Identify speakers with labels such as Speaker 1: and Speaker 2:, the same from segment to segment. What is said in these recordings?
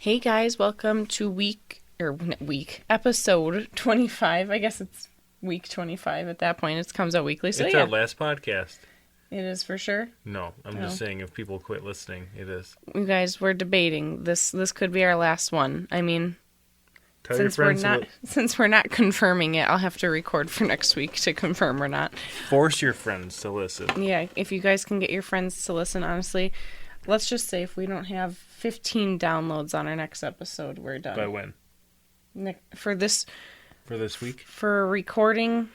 Speaker 1: Hey guys, welcome to episode 25. I guess it's week 25 at that point. It comes out weekly. So
Speaker 2: it's our last podcast.
Speaker 1: It is for sure.
Speaker 2: No, I'm just saying if people quit listening, it is.
Speaker 1: You guys, we're debating. This could be our last one. I mean, since we're not confirming it, I'll have to record for next week to confirm or not.
Speaker 2: Force your friends to listen. Yeah,
Speaker 1: if you guys can get your friends to listen, honestly, let's just say if we don't have 15 downloads on our next episode, we're done.
Speaker 2: By when?
Speaker 1: For this
Speaker 2: week?
Speaker 1: For recording.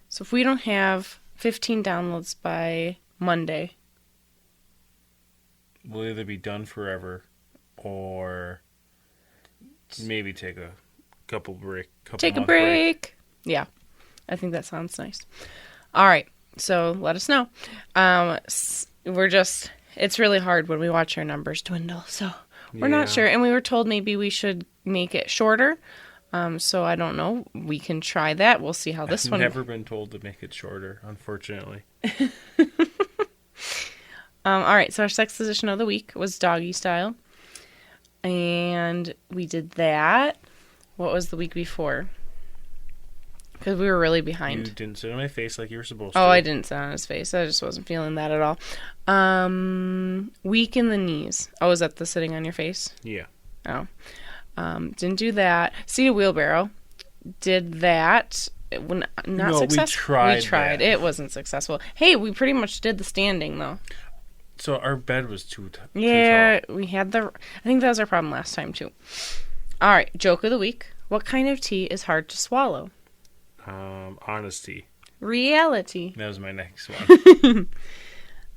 Speaker 1: So if we don't have 15 downloads by Monday,
Speaker 2: we'll either be done forever or maybe take a couple break.
Speaker 1: Take a break. Yeah. I think that sounds nice. All right. So let us know. It's really hard when we watch our numbers dwindle, so we're not sure. And we were told maybe we should make it shorter. So I don't know. We can try that. We'll see how this one...
Speaker 2: I've never been told to make it shorter, unfortunately.
Speaker 1: All right, so our sex position of the week was doggy style. And we did that. What was the week before? Because we were really behind.
Speaker 2: You didn't sit on my face like you were supposed to.
Speaker 1: Oh, I didn't sit on his face. I just wasn't feeling that at all. Weak in the knees. Oh, is that the sitting on your face?
Speaker 2: Yeah.
Speaker 1: Oh. Didn't do that. Seated wheelbarrow. Did that. Not successful.
Speaker 2: We tried.
Speaker 1: It wasn't successful. Hey, we pretty much did the standing, though.
Speaker 2: So our bed was too tall.
Speaker 1: We had I think that was our problem last time, too. All right, joke of the week. What kind of tea is hard to swallow?
Speaker 2: Honesty.
Speaker 1: Reality.
Speaker 2: That was my next one.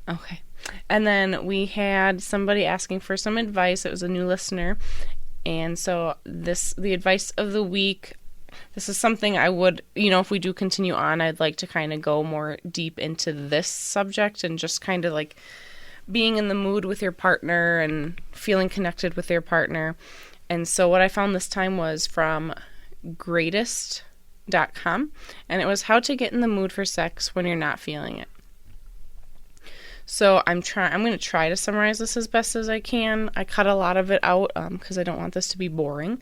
Speaker 1: Okay. And then we had somebody asking for some advice. It was a new listener. And so the advice of the week, this is something I would, if we do continue on, I'd like to kind of go more deep into this subject and just kind of like being in the mood with your partner and feeling connected with your partner. And so what I found this time was from greatest.com, and it was how to get in the mood for sex when you're not feeling it. So I'm going to try to summarize this as best as I can. I cut a lot of it out because I don't want this to be boring.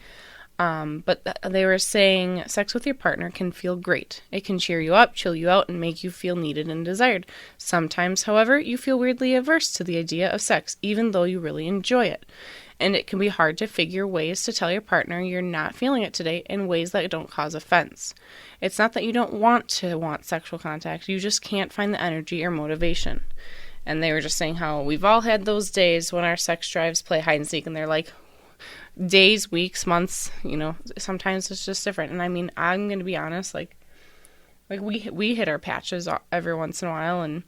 Speaker 1: But they were saying sex with your partner can feel great. It can cheer you up, chill you out, and make you feel needed and desired. Sometimes, however, you feel weirdly averse to the idea of sex, even though you really enjoy it. And it can be hard to figure ways to tell your partner you're not feeling it today in ways that don't cause offense. It's not that you don't want sexual contact, you just can't find the energy or motivation. And they were just saying how we've all had those days when our sex drives play hide and seek, and they're like days, weeks, months, sometimes it's just different. And I mean, I'm going to be honest, like we hit our patches every once in a while, and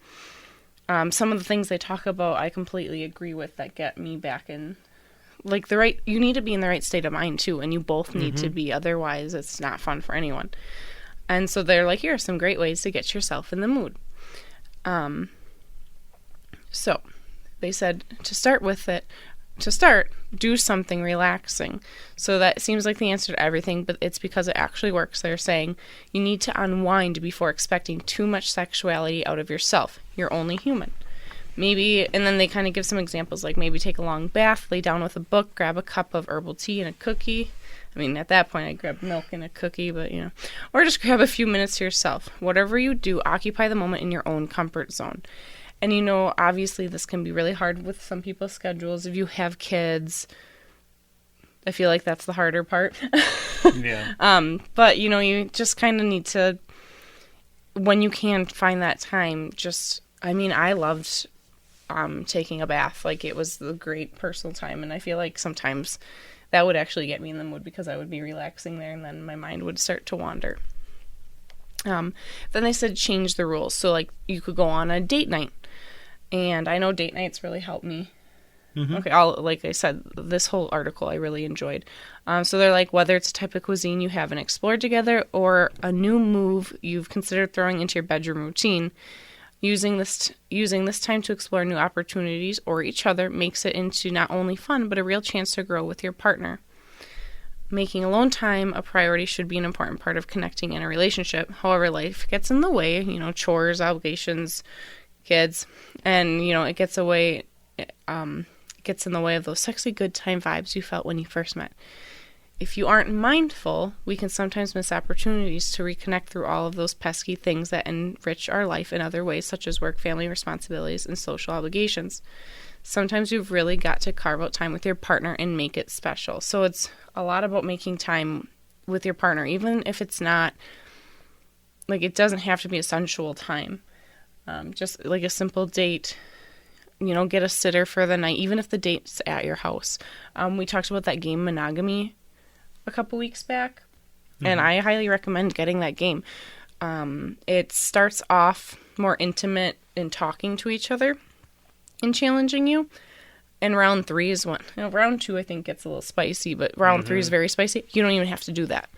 Speaker 1: some of the things they talk about I completely agree with that get me back in like you need to be in the right state of mind too, and you both need to be, otherwise it's not fun for anyone. And so they're like, here are some great ways to get yourself in the mood. So they said to start, do something relaxing. So that seems like the answer to everything, but it's because it actually works. They're saying you need to unwind before expecting too much sexuality out of yourself. You're only human. Maybe, and then they kind of give some examples, like maybe take a long bath, lay down with a book, grab a cup of herbal tea and a cookie. I mean, at that point, I'd grab milk and a cookie, but, or just grab a few minutes to yourself. Whatever you do, occupy the moment in your own comfort zone. And, obviously this can be really hard with some people's schedules. If you have kids, I feel like that's the harder part.
Speaker 2: Yeah.
Speaker 1: But, you just kind of need to, when you can find that time, I loved taking a bath. Like, it was the great personal time. And I feel like sometimes that would actually get me in the mood because I would be relaxing there and then my mind would start to wander. Then they said change the rules. So, like, you could go on a date night. And I know date nights really help me. Mm-hmm. Okay, like I said, this whole article I really enjoyed. So they're like, whether it's a type of cuisine you haven't explored together or a new move you've considered throwing into your bedroom routine, using this time to explore new opportunities or each other makes it into not only fun, but a real chance to grow with your partner. Making alone time a priority should be an important part of connecting in a relationship. However, life gets in the way, chores, obligations, kids, and, it gets gets in the way of those sexy good time vibes you felt when you first met. If you aren't mindful, we can sometimes miss opportunities to reconnect through all of those pesky things that enrich our life in other ways, such as work, family responsibilities, and social obligations. Sometimes you've really got to carve out time with your partner and make it special. So it's a lot about making time with your partner, even if it's not, like, it doesn't have to be a sensual time. Just like a simple date, get a sitter for the night, even if the date's at your house. We talked about that game Monogamy a couple weeks back, and I highly recommend getting that game. It starts off more intimate in talking to each other and challenging you, and round 3 is when, round 2 I think gets a little spicy, but round 3 is very spicy. You don't even have to do that.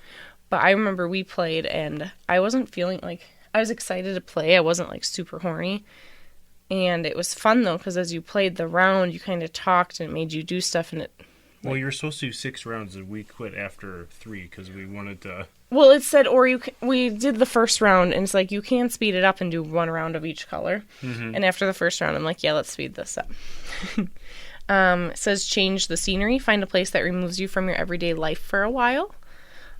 Speaker 1: But I remember we played, and I wasn't feeling like, I was excited to play. I wasn't like super horny, and it was fun though, because as you played the round, you kind of talked, and it made you do stuff, and it,
Speaker 2: well, you were supposed to do 6 rounds, and we quit after 3 because we wanted to.
Speaker 1: Well, it said, or we did the first round, and it's like, you can speed it up and do 1 round of each color. And after the first round, I'm like, yeah, let's speed this up. It says, change the scenery. Find a place that removes you from your everyday life for a while.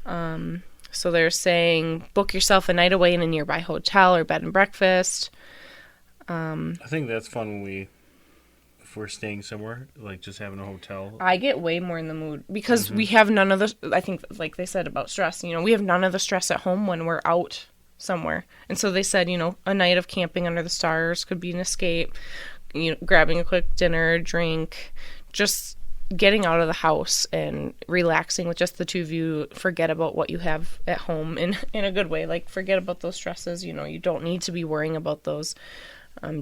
Speaker 1: So they're saying, book yourself a night away in a nearby hotel or bed and breakfast.
Speaker 2: I think that's fun when if we're staying somewhere, like just having a hotel.
Speaker 1: I get way more in the mood because we have none of the, I think, like they said about stress, we have none of the stress at home when we're out somewhere. And so they said, a night of camping under the stars could be an escape, grabbing a quick dinner, drink, just getting out of the house and relaxing with just the two of you. Forget about what you have at home in a good way. Like, forget about those stresses. You don't need to be worrying about those.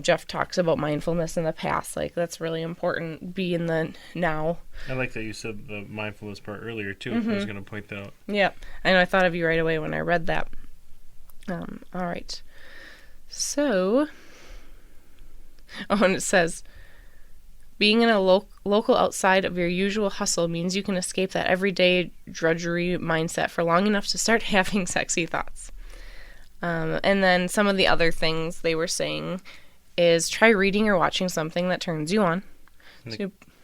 Speaker 1: Jeff talks about mindfulness in the past. Like, that's really important. Be in the now.
Speaker 2: I like that you said the mindfulness part earlier, too. I was going to point that out.
Speaker 1: Yeah. I know. I thought of you right away when I read that. All right. So, and it says, being in a local outside of your usual hustle means you can escape that everyday drudgery mindset for long enough to start having sexy thoughts. And then some of the other things they were saying is try reading or watching something that turns you on.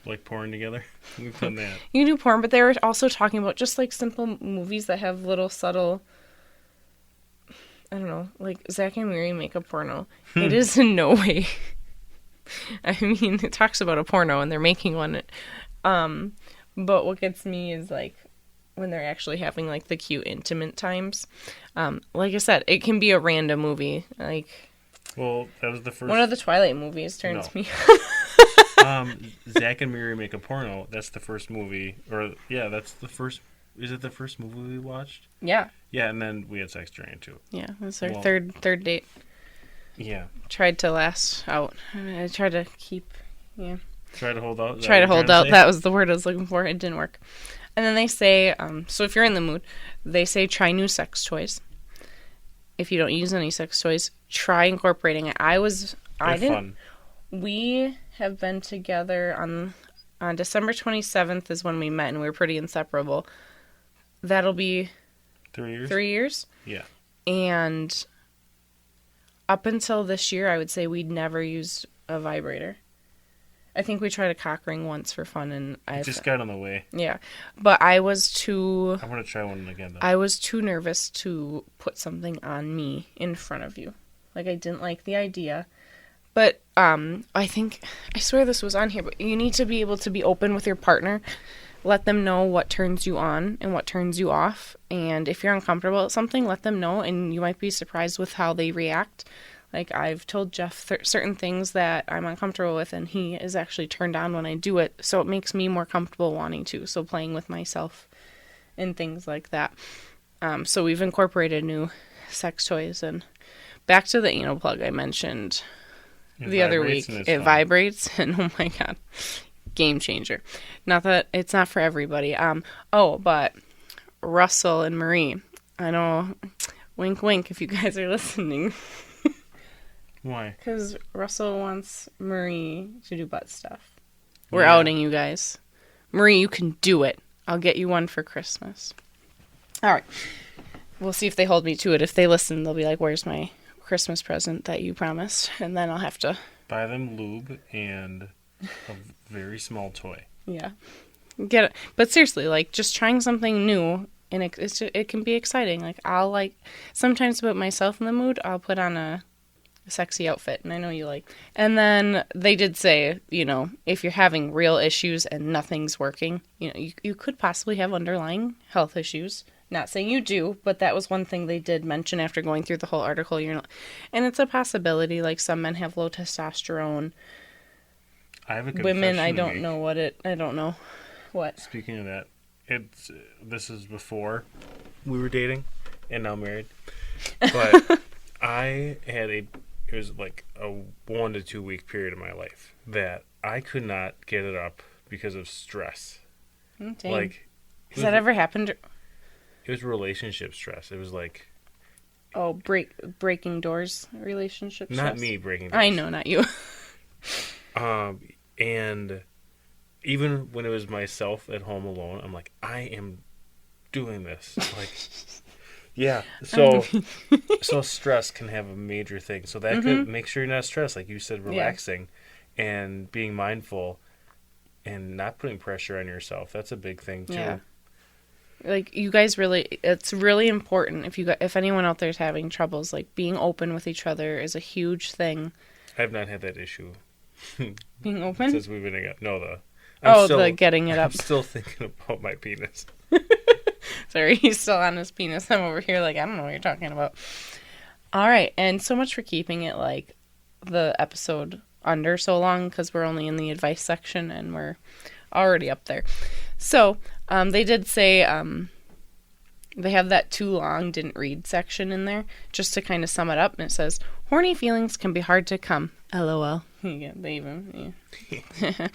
Speaker 2: Like porn together? We've done that.
Speaker 1: You can do porn, but they were also talking about just like simple movies that have little subtle, I don't know, like Zach and Miri make a porno. It is in no way. I mean, it talks about a porno and they're making one. But what gets me is like when they're actually having like the cute intimate times. Like I said, it can be a random movie. Like,
Speaker 2: well, that was the first
Speaker 1: one of the Twilight movies turns me.
Speaker 2: Zach and Miri make a porno. That's the first movie, that's the first. Is it the first movie we watched?
Speaker 1: Yeah.
Speaker 2: Yeah, and then we had sex during it too.
Speaker 1: Yeah, that's our third date.
Speaker 2: Yeah.
Speaker 1: Tried to last out. I tried to keep. Yeah.
Speaker 2: Try to hold out.
Speaker 1: Try to hold out. That was the word I was looking for. It didn't work. And then they say, so if you're in the mood, they say try new sex toys. If you don't use any sex toys, try incorporating it. Fun. We have been together on December 27th is when we met, and we were pretty inseparable. That'll be
Speaker 2: 3 years.
Speaker 1: 3 years?
Speaker 2: Yeah.
Speaker 1: And up until this year, I would say we'd never used a vibrator. I think we tried a cock ring once for fun, and I
Speaker 2: just got on the way.
Speaker 1: Yeah, but I was too.
Speaker 2: I want to try one again, though.
Speaker 1: I was too nervous to put something on me in front of you. Like, I didn't like the idea. But I swear this was on here, but you need to be able to be open with your partner. Let them know what turns you on and what turns you off. And if you're uncomfortable with something, let them know, and you might be surprised with how they react. Like, I've told Jeff certain things that I'm uncomfortable with, and he is actually turned on when I do it. So it makes me more comfortable wanting to. So playing with myself and things like that. So we've incorporated new sex toys. And back to the anal plug I mentioned the other week. It vibrates, and oh my God, game changer. Not that it's not for everybody. But Russell and Marie, I know, wink, wink, if you guys are listening.
Speaker 2: Why?
Speaker 1: Because Russell wants Marie to do butt stuff. We're outing you guys. Marie, you can do it. I'll get you one for Christmas. All right. We'll see if they hold me to it. If they listen, they'll be like, where's my Christmas present that you promised? And then I'll have to
Speaker 2: buy them lube and a very small toy.
Speaker 1: Yeah. Get it. But seriously, like, just trying something new, and it can be exciting. Like, I'll, like, sometimes to put myself in the mood, I'll put on a sexy outfit, and I know you like. And then they did say, if you're having real issues and nothing's working, you could possibly have underlying health issues. Not saying you do, but that was one thing they did mention after going through the whole article. And it's a possibility. Like, some men have low testosterone.
Speaker 2: I have a confession
Speaker 1: Women, I
Speaker 2: to
Speaker 1: don't
Speaker 2: make.
Speaker 1: know I don't know what.
Speaker 2: Speaking of that, this is before we were dating and now married. But I had it was like a 1 to 2 week period of my life that I could not get it up because of stress.
Speaker 1: Dang.
Speaker 2: Like,
Speaker 1: Has that ever happened?
Speaker 2: It was relationship stress. It was like...
Speaker 1: Oh, breaking doors relationship stress?
Speaker 2: Not me breaking doors.
Speaker 1: I know, not you.
Speaker 2: And even when it was myself at home alone, I'm like, I am doing this. Like, yeah. So stress can have a major thing. So that could make sure you're not stressed. Like you said, relaxing and being mindful and not putting pressure on yourself. That's a big thing too.
Speaker 1: Yeah. Like, you guys it's really important if anyone out there is having troubles, like, being open with each other is a huge thing.
Speaker 2: I've not had that issue.
Speaker 1: Being open?
Speaker 2: Since we've been together. No,
Speaker 1: the getting it up.
Speaker 2: I'm still thinking about my penis.
Speaker 1: Sorry, he's still on his penis. I'm over here like, I don't know what you're talking about. All right, and so much for keeping it, like, the episode under so long, because we're only in the advice section, and we're already up there. So, they did say they have that too long, didn't read section in there, just to kind of sum it up, and it says, horny feelings can be hard to come. LOL. Yeah, they even, yeah.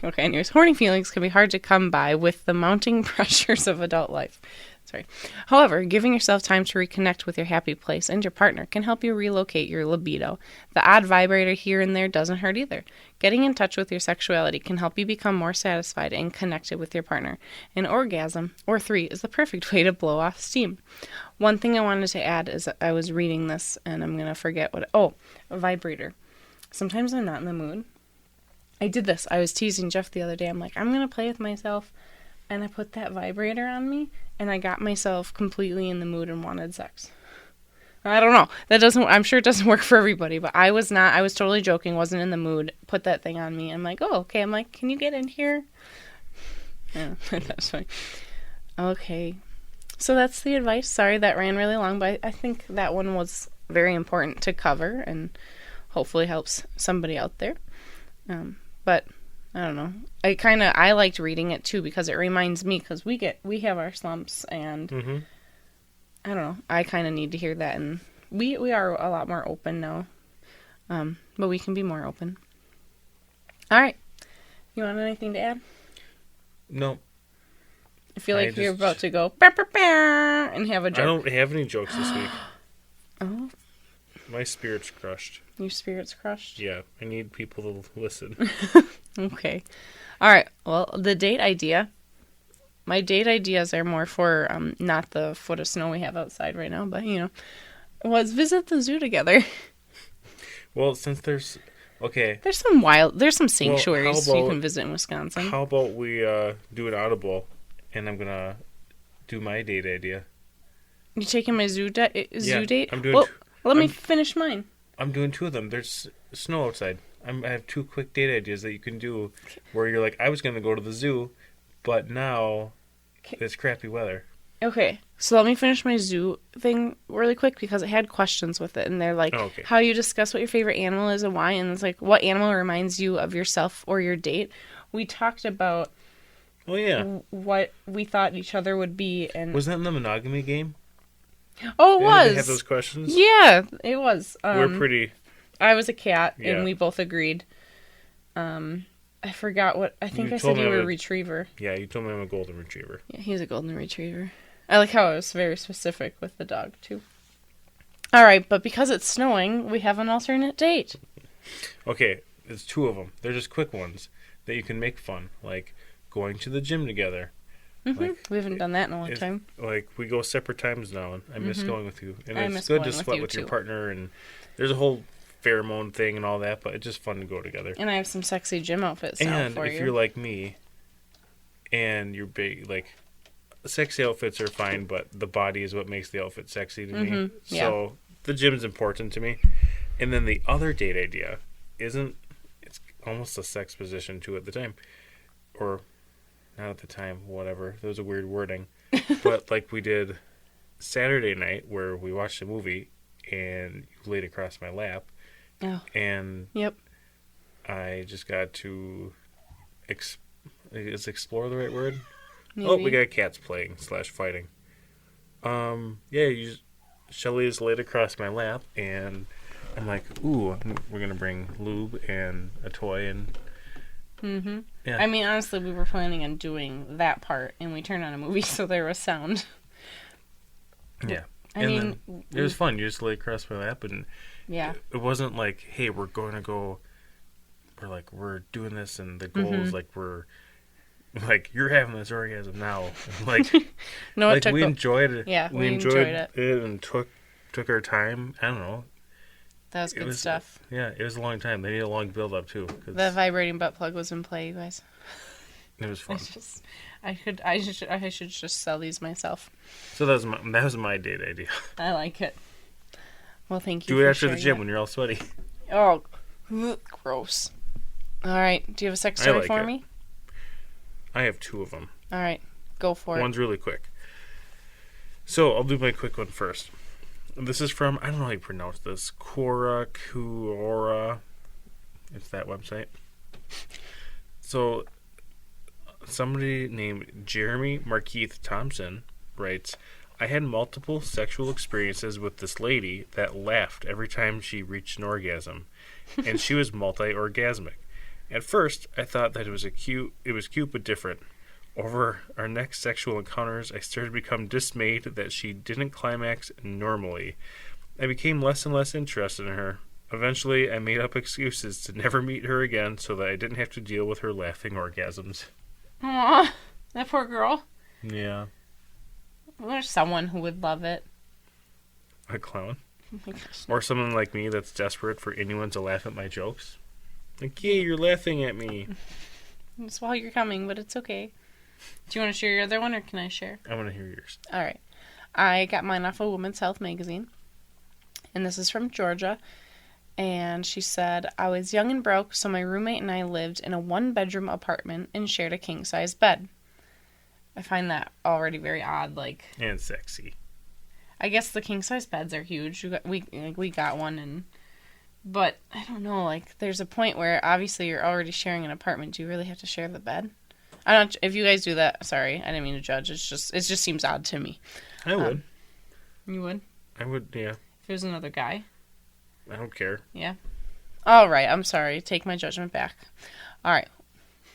Speaker 1: Okay, anyways, horny feelings can be hard to come by with the mounting pressures of adult life. Sorry. However, giving yourself time to reconnect with your happy place and your partner can help you relocate your libido. The odd vibrator here and there doesn't hurt either. Getting in touch with your sexuality can help you become more satisfied and connected with your partner. An orgasm, or 3, is the perfect way to blow off steam. One thing I wanted to add is I was reading this, and I'm going to forget a vibrator. Sometimes I'm not in the mood. I did this. I was teasing Jeff the other day. I'm like, I'm going to play with myself. And I put that vibrator on me, and I got myself completely in the mood and wanted sex. I don't know. I'm sure it doesn't work for everybody, but I was totally joking, wasn't in the mood, put that thing on me. I'm like, oh, okay. I'm like, can you get in here? Yeah, that's fine. Okay. So that's the advice. Sorry that ran really long, but I think that one was very important to cover and hopefully helps somebody out there. But I don't know. I liked reading it too because it reminds me, because we have our slumps, and I don't know. I kind of need to hear that, and we are a lot more open now, but we can be more open. All right, you want anything to add?
Speaker 2: No.
Speaker 1: I feel like you're about to go bah, bah, bah, and have a joke.
Speaker 2: I don't have any jokes this week.
Speaker 1: Oh,
Speaker 2: my spirit's crushed.
Speaker 1: Your spirit's crushed?
Speaker 2: Yeah, I need people to listen.
Speaker 1: Okay. All right. Well, the date idea. My date ideas are more for not the foot of snow we have outside right now, but, was visit the zoo together.
Speaker 2: Well, since there's
Speaker 1: some sanctuaries you can visit in Wisconsin.
Speaker 2: How about we do an audible, and I'm going to do my date idea.
Speaker 1: You taking my zoo date?
Speaker 2: I'm doing
Speaker 1: let me finish mine.
Speaker 2: I'm doing 2 of them. There's snow outside. I have 2 quick date ideas that you can do where you're like, I was going to go to the zoo, but now it's crappy weather.
Speaker 1: Okay, so let me finish my zoo thing really quick because it had questions with it, and they're like, how you discuss what your favorite animal is and why, and it's like, what animal reminds you of yourself or your date? We talked about what we thought each other would be. And
Speaker 2: was that in the monogamy game?
Speaker 1: Oh, it was.
Speaker 2: They have those questions?
Speaker 1: Yeah, it was.
Speaker 2: We're pretty...
Speaker 1: I was a cat, and we both agreed. I forgot what... I think I said you were a retriever.
Speaker 2: Yeah, you told me I'm a golden retriever.
Speaker 1: Yeah, he's a golden retriever. I like how I was very specific with the dog, too. All right, but because it's snowing, we have an alternate date.
Speaker 2: Okay, there's 2 of them. They're just quick ones that you can make fun, like going to the gym together.
Speaker 1: Like, we haven't done that in a long time.
Speaker 2: Like, we go separate times now, and I miss going with you. And it's good to sweat with your partner, and there's a whole pheromone thing and all that, but it's just fun to go together.
Speaker 1: And I have some sexy gym outfits now for you.
Speaker 2: And if you're like me, and you're big, like, sexy outfits are fine, but the body is what makes the outfit sexy to me.
Speaker 1: Yeah.
Speaker 2: So the gym's important to me. And then the other date idea it's almost a sex position too at the time. Or not at the time, whatever. There was a weird wording. But like we did Saturday night where we watched a movie and you laid across my lap.
Speaker 1: Oh.
Speaker 2: And
Speaker 1: yep.
Speaker 2: I just got to is explore the right word?
Speaker 1: Maybe.
Speaker 2: Oh, we got cats playing / fighting. Shelly is laid across my lap, and I'm like, ooh, we're gonna bring lube and a toy, and
Speaker 1: yeah. I mean, honestly, we were planning on doing that part, and we turned on a movie, so there was sound.
Speaker 2: Yeah,
Speaker 1: then
Speaker 2: it was fun. You just lay across my lap, and it wasn't like, hey, we're doing this, and the goal is like like, you're having this orgasm now. Like,
Speaker 1: no,
Speaker 2: like we enjoyed it.
Speaker 1: Yeah,
Speaker 2: we enjoyed it and took our time. I don't know.
Speaker 1: That was good stuff.
Speaker 2: Yeah, it was a long time. They need a long build up too.
Speaker 1: The vibrating butt plug was in play, you guys.
Speaker 2: It was fun.
Speaker 1: I should just sell these myself.
Speaker 2: So that was my date idea.
Speaker 1: I like it. Well, thank you.
Speaker 2: Do it after the gym when you're all sweaty.
Speaker 1: Oh, gross. All right. Do you have a sex story for me?
Speaker 2: I have 2 of them.
Speaker 1: All right. Go for it.
Speaker 2: One's really quick. So I'll do my quick one first. This is from, I don't know how you pronounce this, Quora. It's that website. So somebody named Jeremy Markeith Thompson writes, I had multiple sexual experiences with this lady that laughed every time she reached an orgasm, and she was multi-orgasmic. At first, I thought that it was cute but different. Over our next sexual encounters, I started to become dismayed that she didn't climax normally. I became less and less interested in her. Eventually, I made up excuses to never meet her again so that I didn't have to deal with her laughing orgasms.
Speaker 1: Aw, that poor girl.
Speaker 2: Yeah.
Speaker 1: Well, there's someone who would love it.
Speaker 2: A clown?
Speaker 1: Oh my gosh.
Speaker 2: Or someone like me that's desperate for anyone to laugh at my jokes. Like, yeah, you're laughing at me.
Speaker 1: It's while you're coming, but it's okay. Do you want to share your other one, or can I share?
Speaker 2: I want to hear yours.
Speaker 1: All right. I got mine off of Women's Health magazine. And this is from Georgia. And she said, I was young and broke, so my roommate and I lived in a 1-bedroom apartment and shared a king-size bed. I find that already very odd.
Speaker 2: And sexy.
Speaker 1: I guess the king-size beds are huge. We got one, but I don't know, there's a point where obviously you're already sharing an apartment. Do you really have to share the bed? I don't. If you guys do that, sorry, I didn't mean to judge. It just seems odd to me.
Speaker 2: I would.
Speaker 1: You would?
Speaker 2: I would, yeah.
Speaker 1: If it was another guy?
Speaker 2: I don't care.
Speaker 1: Yeah. All right, I'm sorry. Take my judgment back. All right.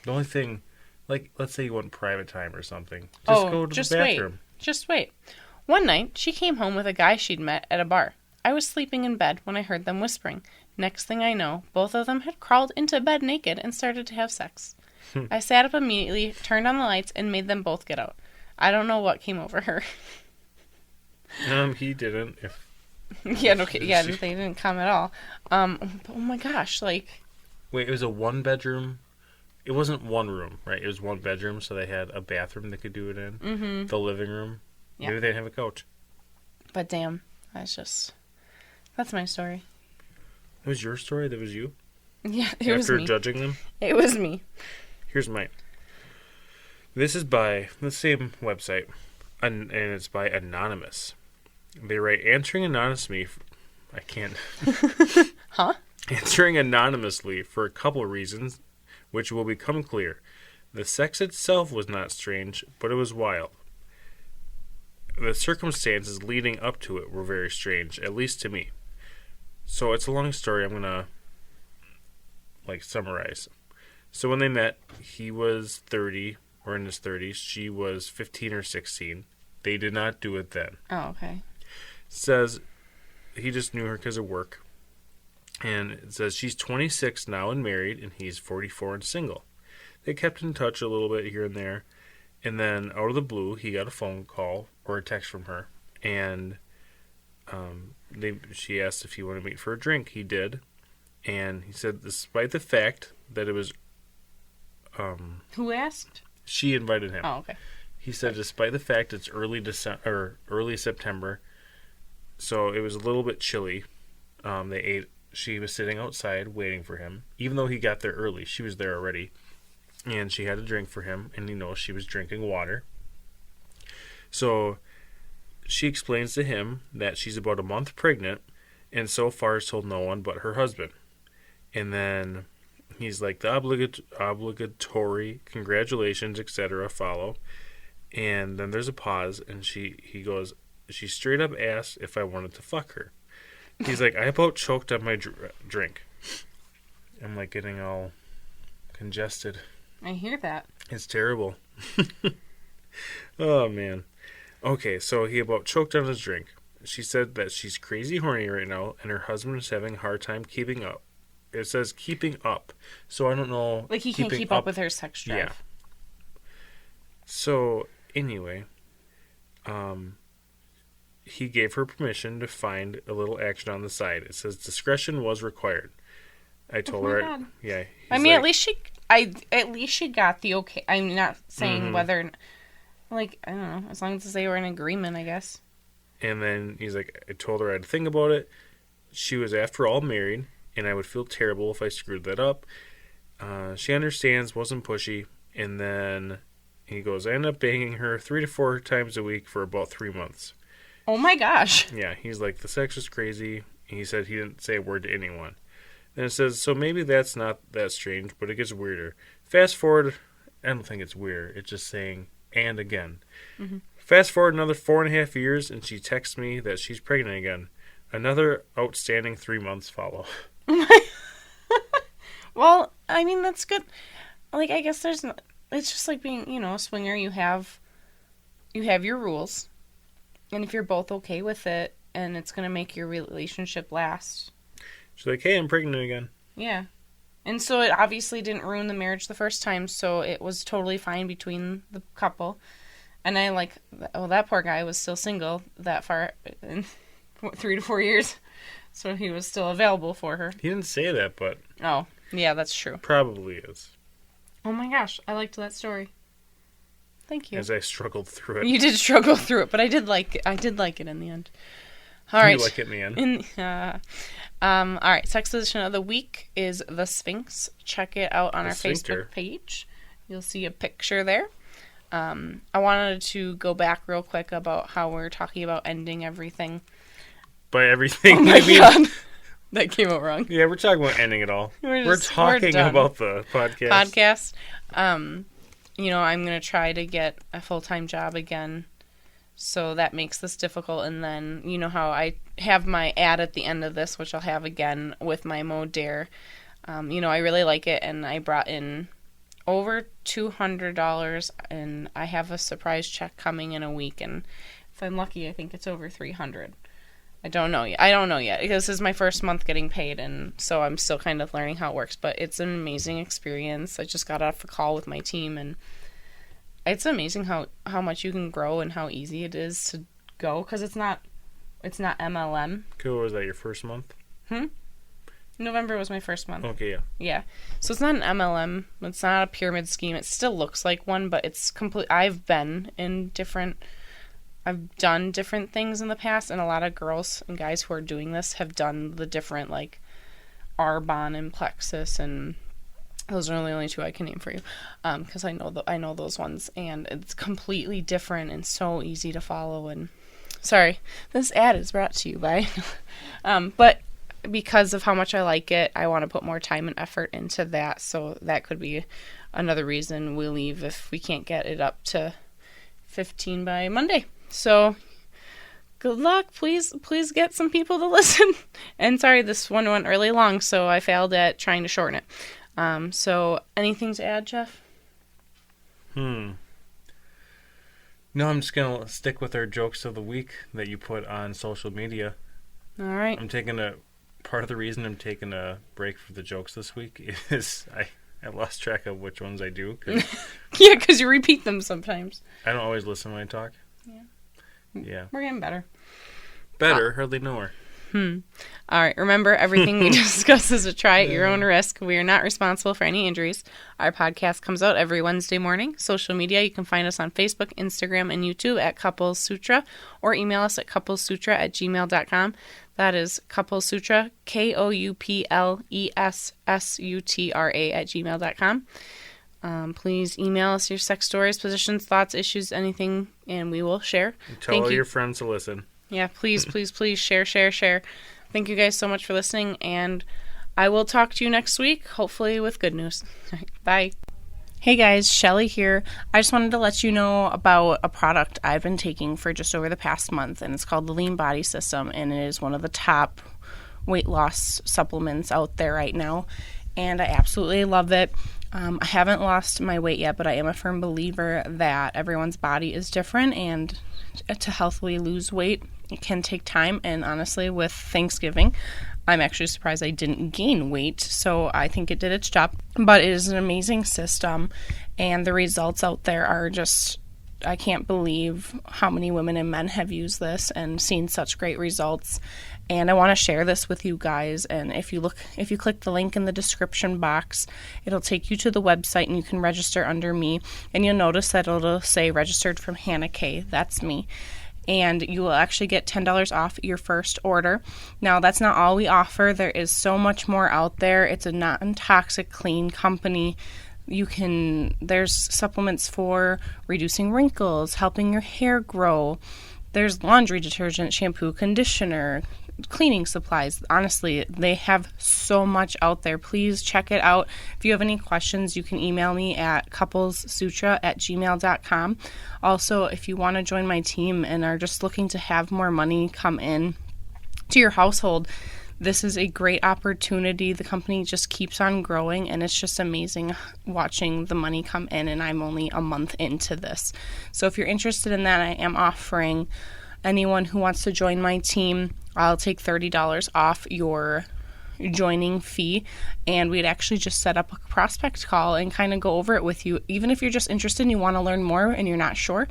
Speaker 2: The only thing, let's say you want private time or something. Just go to the bathroom.
Speaker 1: Just wait. One night, she came home with a guy she'd met at a bar. I was sleeping in bed when I heard them whispering. Next thing I know, both of them had crawled into bed naked and started to have sex. I sat up immediately, turned on the lights, and made them both get out. I don't know what came over her.
Speaker 2: He didn't.
Speaker 1: Yeah, okay, yeah, they didn't come at all. Oh my gosh,
Speaker 2: Wait, it was a 1-bedroom? It wasn't one room, right? It was 1 bedroom, so they had a bathroom they could do it in. Mm-hmm. The living room. Yeah. Maybe they didn't have a couch.
Speaker 1: But damn, that's my story.
Speaker 2: It was your story? That was you?
Speaker 1: Yeah, it was me.
Speaker 2: After judging them?
Speaker 1: It was me.
Speaker 2: Here's mine. This is by the same website, and it's by Anonymous. They write, answering anonymously... I can't...
Speaker 1: Huh?
Speaker 2: Answering anonymously for a couple reasons, which will become clear. The sex itself was not strange, but it was wild. The circumstances leading up to it were very strange, at least to me. So it's a long story. I'm going to summarize. So when they met, he was 30 or in his 30s. She was 15 or 16. They did not do it then.
Speaker 1: Oh, okay.
Speaker 2: Says he just knew her because of work. And it says she's 26 now and married, and he's 44 and single. They kept in touch a little bit here and there. And then out of the blue, he got a phone call or a text from her. And she asked if he wanted to meet for a drink. He did. And he said, despite the fact that it was...
Speaker 1: Who asked?
Speaker 2: She invited him.
Speaker 1: Oh, okay.
Speaker 2: He said, despite the fact it's early December or early September, so it was a little bit chilly. They ate. She was sitting outside waiting for him, even though he got there early. She was there already, and she had a drink for him, and she was drinking water. So she explains to him that she's about a month pregnant, and so far has told no one but her husband. And then he's like, the obligatory congratulations, etc. follow. And then there's a pause, and he goes, she straight up asked if I wanted to fuck her. He's like, I about choked on my drink. I'm like getting all congested.
Speaker 1: I hear that.
Speaker 2: It's terrible. Oh, man. Okay, so he about choked on his drink. She said that she's crazy horny right now, and her husband is having a hard time keeping up. It says keeping up. So I don't know.
Speaker 1: Like he can't keep up with her sex drive.
Speaker 2: Yeah. So anyway, he gave her permission to find a little action on the side. It says discretion was required. I told her.
Speaker 1: God.
Speaker 2: Yeah.
Speaker 1: I mean, at least she got the okay. I'm not saying whether, like, I don't know, as long as they were in agreement, I guess.
Speaker 2: And then he's like, I told her I had to think about it. She was, after all, married, and I would feel terrible if I screwed that up. She understands, wasn't pushy. And then he goes, I ended up banging her 3 to 4 times a week for about 3 months.
Speaker 1: Oh my gosh.
Speaker 2: Yeah, he's like, the sex was crazy. He said he didn't say a word to anyone. Then it says, so maybe that's not that strange, but it gets weirder. Fast forward, I don't think it's weird. It's just saying, and again. Mm-hmm. Fast forward another 4.5 years, and she texts me that she's pregnant again. Another outstanding 3 months follow.
Speaker 1: Well, I mean, that's good. Like, I guess it's just like being, a swinger. You have your rules. And if you're both okay with it, and it's going to make your relationship last.
Speaker 2: She's like, hey, I'm pregnant again.
Speaker 1: Yeah. And so it obviously didn't ruin the marriage the first time, so it was totally fine between the couple. And that poor guy was still single that far in 3 to 4 years. So he was still available for her.
Speaker 2: He didn't say that, but...
Speaker 1: Oh, yeah, that's true.
Speaker 2: Probably is.
Speaker 1: Oh my gosh, I liked that story. Thank you.
Speaker 2: As I struggled through it.
Speaker 1: You did struggle through it, but I did like it in the end. All right.
Speaker 2: You like it in the end?
Speaker 1: All right, sex position of the week is the Sphinx. Check it out on our Facebook page. You'll see a picture there. I wanted to go back real quick about how we're talking about ending everything.
Speaker 2: By everything,
Speaker 1: oh my God. That came out wrong.
Speaker 2: Yeah, we're talking about ending it all. We're talking about the podcast.
Speaker 1: I'm going to try to get a full-time job again. So that makes this difficult. And then, you know how I have my ad at the end of this, which I'll have again with my Mo Dare. I really like it. And I brought in over $200. And I have a surprise check coming in a week. And if I'm lucky, I think it's over $300. I don't know yet. This is my first month getting paid, and so I'm still kind of learning how it works. But it's an amazing experience. I just got off a call with my team, and it's amazing how much you can grow and how easy it is to go, because it's not MLM.
Speaker 2: Cool. Was that your first month?
Speaker 1: November was my first month.
Speaker 2: Okay, yeah.
Speaker 1: Yeah. So it's not an MLM. It's not a pyramid scheme. It still looks like one, but it's complete. I've done different things in the past, and a lot of girls and guys who are doing this have done the different, like, Arbonne and Plexus, and those are the only two I can name for you, because I know those ones, and it's completely different and so easy to follow. And sorry, this ad is brought to you by, but because of how much I like it, I want to put more time and effort into that, so that could be another reason we leave if we can't get it up to 15 by Monday. So, good luck. Please get some people to listen. And sorry, this one went really long, so I failed at trying to shorten it. So, anything to add, Jeff?
Speaker 2: No, I'm just going to stick with our jokes of the week that you put on social media.
Speaker 1: All right.
Speaker 2: Part of the reason I'm taking a break for the jokes this week is I lost track of which ones I do.
Speaker 1: Yeah, because you repeat them sometimes.
Speaker 2: I don't always listen when I talk.
Speaker 1: Yeah.
Speaker 2: Yeah.
Speaker 1: We're getting better.
Speaker 2: Better? Hardly know her.
Speaker 1: All right. Remember, everything we discuss is a try at your own risk. We are not responsible for any injuries. Our podcast comes out every Wednesday morning. Social media, you can find us on Facebook, Instagram, and YouTube at Couples Sutra, or email us at couplessutra@gmail.com. That is Couples Sutra, KOUPLESSUTRA@gmail.com. Please email us your sex stories, positions, thoughts, issues, anything, and we will share.
Speaker 2: Tell all your friends to listen.
Speaker 1: Yeah, please, please, please share. Thank you guys so much for listening, and I will talk to you next week, hopefully with good news. All right, bye. Hey guys, Shelly here. I just wanted to let you know about a product I've been taking for just over the past month, and it's called the Lean Body System, and it is one of the top weight loss supplements out there right now, and I absolutely love it. I haven't lost my weight yet, but I am a firm believer that everyone's body is different, and to healthily lose weight, it can take time. And honestly, with Thanksgiving, I'm actually surprised I didn't gain weight, so I think it did its job. But it is an amazing system, and the results out there are just, I can't believe how many women and men have used this and seen such great results. And I want to share this with you guys. And if you click the link in the description box, it'll take you to the website and you can register under me. And you'll notice that it'll say registered from Hannah K. That's me. And you will actually get $10 off your first order. Now, that's not all we offer. There is so much more out there. It's a non-toxic, clean company. There's supplements for reducing wrinkles, helping your hair grow. There's laundry detergent, shampoo, conditioner, cleaning supplies. Honestly, they have so much out there. Please check it out. If you have any questions, you can email me at couplessutra@gmail.com. Also, if you want to join my team and are just looking to have more money come in to your household, this is a great opportunity. The company just keeps on growing, and it's just amazing watching the money come in, and I'm only a month into this. So if you're interested in that, I am offering anyone who wants to join my team, I'll take $30 off your joining fee, and we'd actually just set up a prospect call and kind of go over it with you. Even if you're just interested and you want to learn more and you're not sure,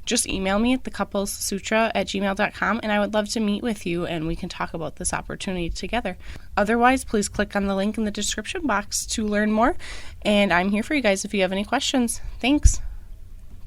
Speaker 1: just email me at thecouplessutra@gmail.com, and I would love to meet with you and we can talk about this opportunity together. Otherwise, please click on the link in the description box to learn more, and I'm here for you guys if you have any questions. Thanks.